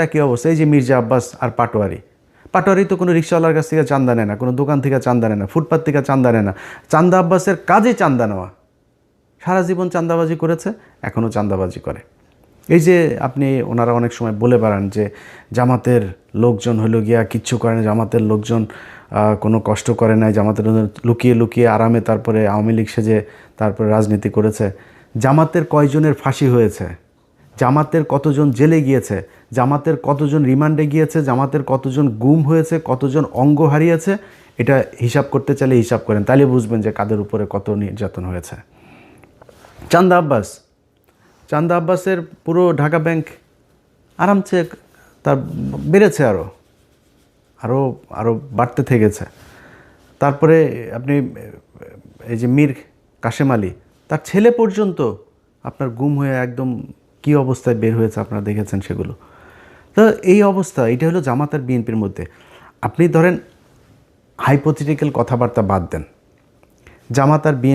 একই অবস্থা। এই যে মির্জা আব্বাস আর পাটোয়ারি তো কোনো রিক্সাওয়ালার কাছ থেকে চান্দা নেয় না, কোনো দোকান থেকে চান্দা নেয় না, ফুটপাত থেকে চান্দা নেয় না। চান্দা আব্বাসের কাজে চান্দা নেওয়া। সারা জীবন চান্দাবাজি করেছে, এখনও চান্দাবাজি করে। এই যে আপনি ওনারা অনেক সময় বলে বেড়ান যে জামাতের লোকজন হলো গিয়া কিচ্ছু করে না, জামাতের লোকজন কোনো কষ্ট করে নাই, জামাতের লুকিয়ে লুকিয়ে আরামে তারপরে আওয়ামী লীগ সেজে তারপরে রাজনীতি করেছে। জামাতের কয়জনের ফাঁসি হয়েছে, জামাতের কতজন জেলে গিয়েছে, জামাতের কতজন রিমান্ডে গিয়েছে, জামাতের কতজন গুম হয়েছে, কতজন অঙ্গ হারিয়েছে, এটা হিসাব করতে চাইলে হিসাব করেন, তাহলে বুঝবেন যে কাদের উপরে কত নির্যাতন হয়েছে। চান্দা আব্বাসের পুরো ঢাকা ব্যাংক আরামসে তার বেড়েছে, আরও আরও আরও বাড়তে থেকেছে। তারপরে আপনি এই যে মীর কাশেম আলী, তার ছেলে পর্যন্ত আপনার গুম হয়ে একদম কী অবস্থায় বের হয়েছে আপনারা দেখেছেন সেগুলো। তো এই অবস্থা, এটা হলো জামাত আর বিএনপির মধ্যে। আপনি ধরেন হাইপোথেটিক্যাল কথাবার্তা বাদ দেন, জামাত আর বিএনপি